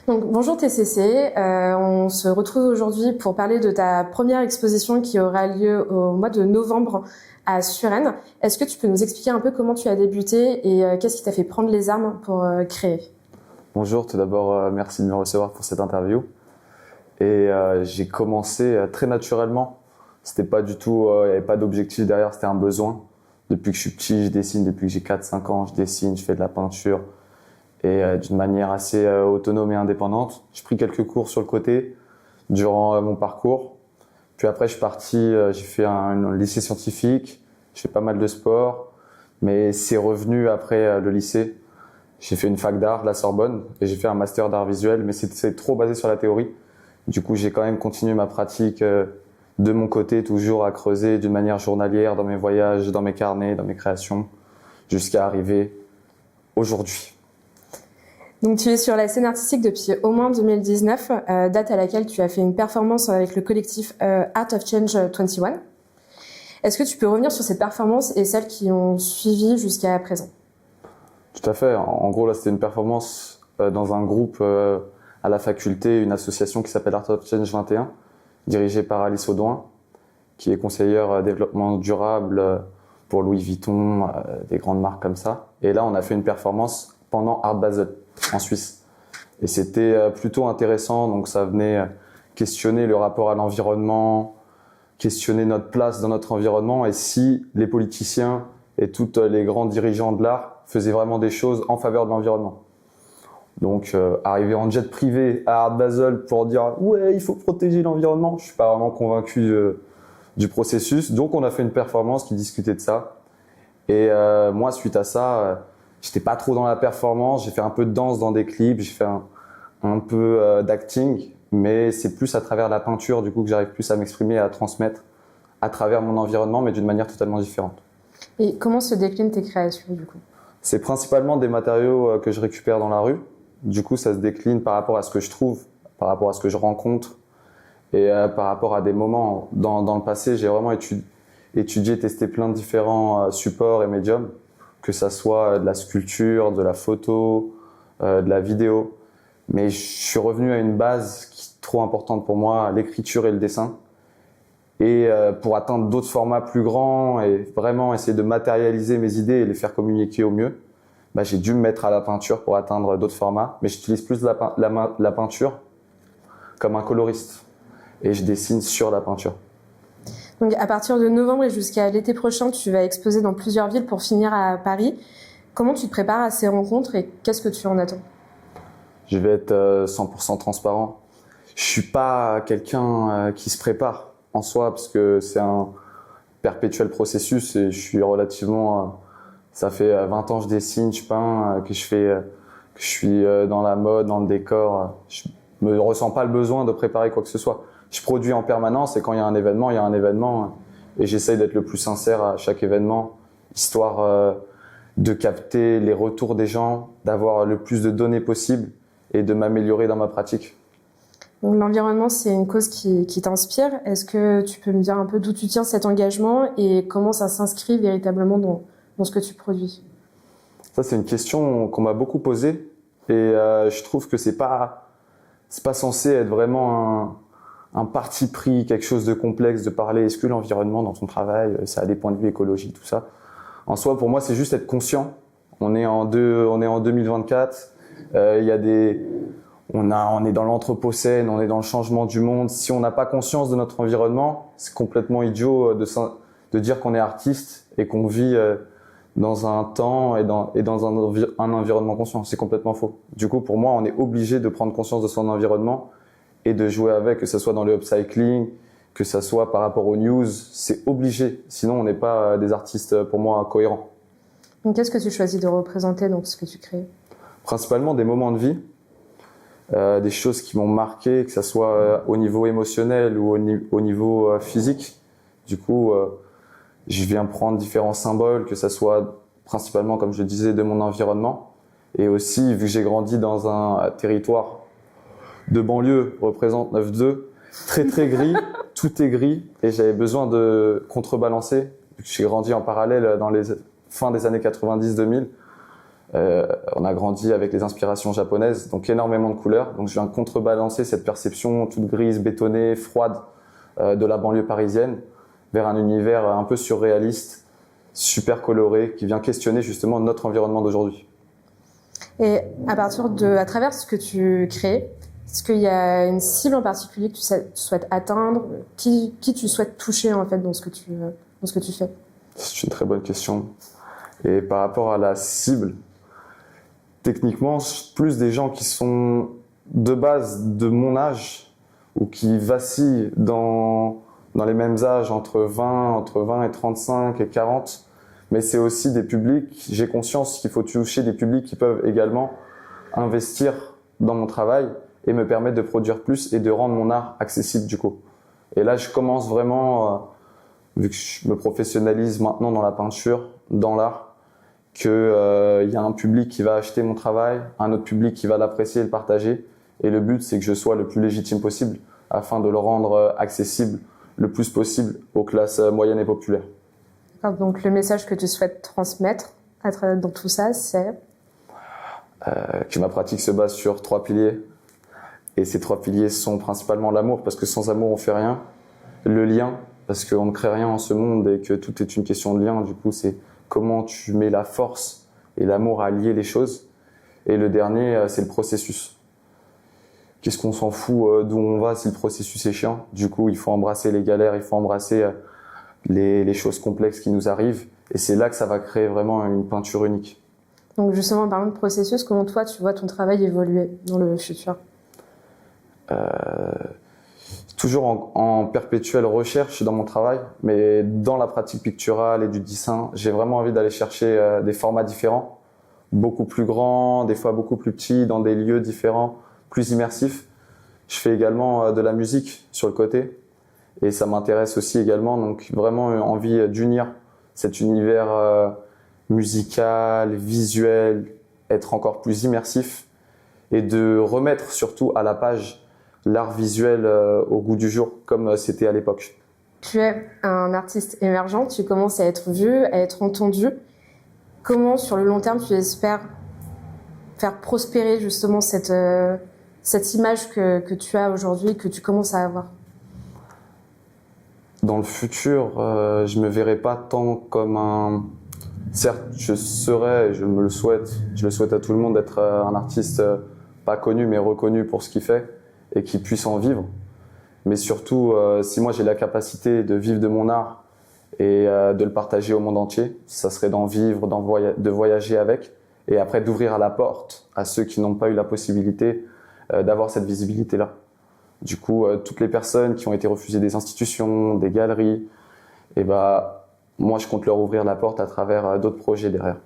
Donc, bonjour TCC, on se retrouve aujourd'hui pour parler de ta première exposition qui aura lieu au mois de novembre à Suresnes. Est-ce que tu peux nous expliquer un peu comment tu as débuté et qu'est-ce qui t'a fait prendre les armes pour créer? Bonjour, tout d'abord merci de me recevoir pour cette interview. J'ai commencé très naturellement. C'était pas du tout, il n'y avait pas d'objectif derrière, c'était un besoin. Depuis que je suis petit, je dessine, depuis que j'ai 4-5 ans, je dessine, je fais de la peinture. D'une manière assez autonome et indépendante. J'ai pris quelques cours sur le côté durant mon parcours. Puis après, je suis parti, j'ai fait un lycée scientifique, j'ai fait pas mal de sport, mais c'est revenu après le lycée. J'ai fait une fac d'art, la Sorbonne, et j'ai fait un master d'art visuel, mais c'est trop basé sur la théorie. Du coup, j'ai quand même continué ma pratique de mon côté, toujours à creuser d'une manière journalière dans mes voyages, dans mes carnets, dans mes créations, jusqu'à arriver aujourd'hui. Donc, tu es sur la scène artistique depuis au moins 2019, date à laquelle tu as fait une performance avec le collectif Art of Change 21. Est-ce que tu peux revenir sur cette performance et celles qui ont suivi jusqu'à présent? Tout à fait. En gros, là, c'était une performance dans un groupe à la faculté, une association qui s'appelle Art of Change 21, dirigée par Alice Audouin, qui est conseillère développement durable pour Louis Vuitton, des grandes marques comme ça. Et là, on a fait une performance pendant Art Basel, en Suisse. Et c'était plutôt intéressant, donc ça venait questionner le rapport à l'environnement, questionner notre place dans notre environnement et si les politiciens et tous les grands dirigeants de l'art faisaient vraiment des choses en faveur de l'environnement. Donc arriver en jet privé à Art Basel pour dire « ouais, il faut protéger l'environnement », je suis pas vraiment convaincu du processus. Donc on a fait une performance qui discutait de ça. Et moi, suite à ça, j'étais pas trop dans la performance, j'ai fait un peu de danse dans des clips, j'ai fait un peu d'acting, mais c'est plus à travers la peinture du coup que j'arrive plus à m'exprimer et à transmettre à travers mon environnement, mais d'une manière totalement différente. Et comment se déclinent tes créations du coup? C'est principalement des matériaux que je récupère dans la rue. Du coup, ça se décline par rapport à ce que je trouve, par rapport à ce que je rencontre et par rapport à des moments. Dans le passé, j'ai vraiment étudié, testé plein de différents supports et médiums, que ça soit de la sculpture, de la photo, de la vidéo. Mais je suis revenu à une base qui est trop importante pour moi, l'écriture et le dessin. Et pour atteindre d'autres formats plus grands et vraiment essayer de matérialiser mes idées et les faire communiquer au mieux, j'ai dû me mettre à la peinture pour atteindre d'autres formats. Mais j'utilise plus la peinture comme un coloriste et je dessine sur la peinture. Donc, à partir de novembre et jusqu'à l'été prochain, tu vas exposer dans plusieurs villes pour finir à Paris. Comment tu te prépares à ces rencontres et qu'est-ce que tu en attends? Je vais être 100% transparent. Je suis pas quelqu'un qui se prépare en soi parce que c'est un perpétuel processus et je suis relativement ça fait 20 ans que je dessine, je peins, que je suis dans la mode, dans le décor. Je me ressens pas le besoin de préparer quoi que ce soit. Je produis en permanence et quand il y a un événement, il y a un événement et j'essaye d'être le plus sincère à chaque événement, histoire de capter les retours des gens, d'avoir le plus de données possible et de m'améliorer dans ma pratique. Donc, l'environnement, c'est une cause qui t'inspire. Est-ce que tu peux me dire un peu d'où tu tiens cet engagement et comment ça s'inscrit véritablement dans ce que tu produis? Ça, c'est une question qu'on m'a beaucoup posée et je trouve que c'est pas censé être vraiment un parti pris, quelque chose de complexe de parler. Est-ce que l'environnement dans ton travail, ça a des points de vue écologiques, tout ça. En soi, pour moi, c'est juste être conscient. On est en 2024. On est dans l'anthropocène, on est dans le changement du monde. Si on n'a pas conscience de notre environnement, c'est complètement idiot de dire qu'on est artiste et qu'on vit dans un temps et dans un environnement conscient. C'est complètement faux. Du coup, pour moi, on est obligé de prendre conscience de son environnement et de jouer avec, que ce soit dans le upcycling, que ce soit par rapport aux news. C'est obligé. Sinon, on n'est pas des artistes, pour moi, cohérents. Donc, qu'est-ce que tu choisis de représenter dans ce que tu crées? Principalement des moments de vie. Des choses qui m'ont marqué, que ce soit au niveau émotionnel ou au niveau physique. Du coup, je viens prendre différents symboles, que ce soit principalement, comme je le disais, de mon environnement. Et aussi, vu que j'ai grandi dans un territoire de banlieue, représente 9-2, très très gris, tout est gris, et j'avais besoin de contrebalancer. Vu que j'ai grandi en parallèle dans les fins des années 90-2000, On a grandi avec les inspirations japonaises, donc énormément de couleurs. Donc je viens contrebalancer cette perception toute grise, bétonnée, froide de la banlieue parisienne vers un univers un peu surréaliste, super coloré, qui vient questionner justement notre environnement d'aujourd'hui. Et à travers ce que tu crées, est-ce qu'il y a une cible en particulier que tu souhaites atteindre, qui tu souhaites toucher en fait dans ce que tu fais? C'est une très bonne question. Et par rapport à la cible, techniquement, plus des gens qui sont de base de mon âge ou qui vacillent dans les mêmes âges entre 20 et 35 et 40. Mais c'est aussi des publics, j'ai conscience qu'il faut toucher des publics qui peuvent également investir dans mon travail et me permettre de produire plus et de rendre mon art accessible du coup. Et là, je commence vraiment, vu que je me professionnalise maintenant dans la peinture, dans l'art, qu'il y a un public qui va acheter mon travail, un autre public qui va l'apprécier et le partager. Et le but, c'est que je sois le plus légitime possible afin de le rendre accessible le plus possible aux classes moyennes et populaires. Donc le message que tu souhaites transmettre dans tout ça, c'est que ma pratique se base sur 3 piliers. Et ces 3 piliers sont principalement l'amour, parce que sans amour, on fait rien. Le lien, parce qu'on ne crée rien en ce monde et que tout est une question de lien. Du coup, c'est comment tu mets la force et l'amour à lier les choses. Et le dernier, c'est le processus. Qu'est-ce qu'on s'en fout d'où on va si le processus est chiant? Du coup, il faut embrasser les galères, il faut embrasser les choses complexes qui nous arrivent. Et c'est là que ça va créer vraiment une peinture unique. Donc justement, en parlant de processus, comment toi, tu vois ton travail évoluer dans le futur? Toujours en perpétuelle recherche dans mon travail, mais dans la pratique picturale et du dessin, j'ai vraiment envie d'aller chercher des formats différents, beaucoup plus grands, des fois beaucoup plus petits, dans des lieux différents, plus immersifs. Je fais également de la musique sur le côté, et ça m'intéresse aussi également, donc vraiment envie d'unir cet univers musical, visuel, être encore plus immersif, et de remettre surtout à la page l'art visuel au goût du jour, comme c'était à l'époque. Tu es un artiste émergent, tu commences à être vu, à être entendu. Comment, sur le long terme, tu espères faire prospérer justement cette image que tu as aujourd'hui, que tu commences à avoir? Dans le futur, je me verrai pas tant comme un... Certes, je serais, je me le souhaite, je le souhaite à tout le monde d'être un artiste pas connu mais reconnu pour ce qu'il fait et qui puisse en vivre. Mais surtout, si moi j'ai la capacité de vivre de mon art et de le partager au monde entier, ça serait d'en vivre, de voyager avec et après d'ouvrir la porte à ceux qui n'ont pas eu la possibilité d'avoir cette visibilité-là. Du coup, toutes les personnes qui ont été refusées des institutions, des galeries, et moi je compte leur ouvrir la porte à travers d'autres projets derrière.